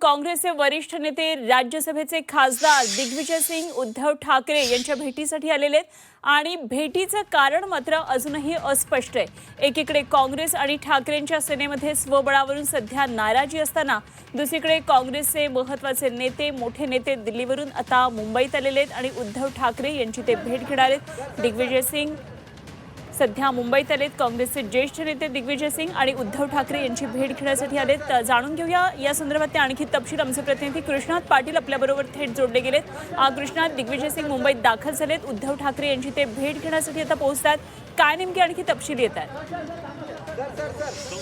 काँग्रेसचे वरिष्ठ नेते राज्यसभेचे खासदार दिग्विजय सिंग उद्धव ठाकरे यांच्या भेटीसाठी आलेले आहेत आणि भेटीचं कारण मात्र अजूनही अस्पष्ट आहे। एकीकडे काँग्रेस आणि ठाकरेंच्या सेनेमध्ये स्वबळावरून सध्या नाराजी असताना दुसरीकडे काँग्रेसचे महत्त्वाचे नेते मोठे नेते दिल्लीवरून आता मुंबईत आलेले आहेत आणि उद्धव ठाकरे यांची ते भेट घेणार आहेत। दिग्विजय सिंग सध्या मुंबईत आलेत। काँग्रेसचे ज्येष्ठ नेते दिग्विजय सिंग आणि उद्धव ठाकरे यांची भेट घेण्यासाठी आलेत। जाणून घेऊया या संदर्भात आणखी तपशील। आमचे प्रतिनिधी कृष्णात पाटील आपल्याबरोबर थेट जोडले गेलेत। कृष्णात, दिग्विजय सिंग मुंबईत दाखल झालेत, उद्धव ठाकरे यांची ते भेट घेण्यासाठी आता पोहोचतात। काय नेमके आणखी तपशील येत आहेत? उद्धव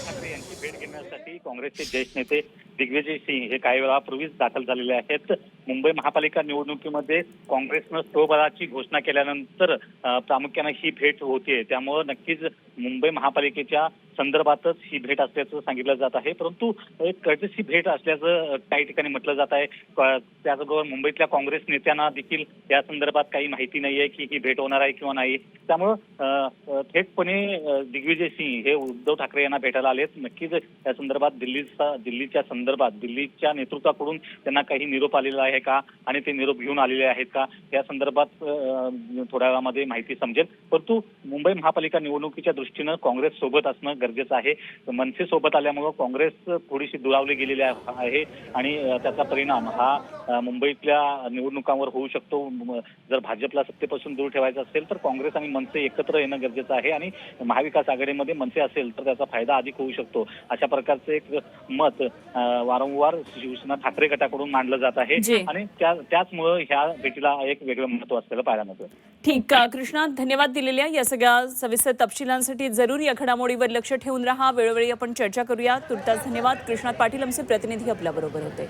ठाकरे यांची भेट घेण्यासाठी काँग्रेसचे ज्येष्ठ नेते दिग्विजय सिंग हे काही वेळापूर्वीच दाखल झालेले आहेत। मुंबई महापालिका निवडणुकीमध्ये काँग्रेसनं स्वबळाची घोषणा केल्यानंतर प्रामुख्याने ही भेट होते, त्यामुळे नक्कीच मुंबई महापालिकेच्या संदर्भातच ही भेट असल्याचं सांगितलं जात आहे। परंतु एक कर्टसी भेट असल्याचं काही ठिकाणी म्हटलं जात आहे। त्याचबरोबर मुंबईतल्या काँग्रेस नेत्यांना देखील या संदर्भात काही माहिती नाहीये की ही भेट होणार आहे किंवा नाही, त्यामुळं थेटपणे दिग्विजय सिंग हे उद्धव ठाकरे यांना भेटायला आलेत। नक्कीच या संदर्भात दिल्लीच्या नेतृत्वाकडून त्यांना काही निरोप आलेला आहे का आणि ते निरोप घेऊन आलेले आहेत का, या संदर्भात थोड्या वेळामध्ये माहिती समजेल। परंतु मुंबई महापालिका निवडणुकीच्या दृष्टीनं काँग्रेस सोबत असणं गरजेचं आहे। मनसे सोबत आल्यामुळे काँग्रेस थोडीशी दुरावली गेलेली आहे आणि त्याचा परिणाम हा मुंबईतल्या निवडणुकांवर होऊ शकतो। जर भाजपला सत्तेपासून दूर ठेवायचं असेल तर काँग्रेस आणि मनसे एकत्र येणं गरजेचं आहे आणि महाविकास आघाडीमध्ये मनसे असेल तर त्याचा फायदा अधिक होऊ शकतो, अशा प्रकारचं एक मत वारंवार शिवसेना ठाकरे गटाकडून मांडलं जात आहे आणि त्याचमुळे ह्या भेटीला एक वेगळं महत्त्व असलेलं पाहायला मिळतं। ठीक, कृष्णा, धन्यवाद दिलेल्या या सगळ्या सविस्तर तपशिलांसाठी। जरूर या घडामोडीवर लक्ष ठेवून राहा, वेळोवेळी आपण चर्चा करूया। तुर्तास धन्यवाद। कृष्णात पाटील आमचे प्रतिनिधी आपल्याबरोबर होते।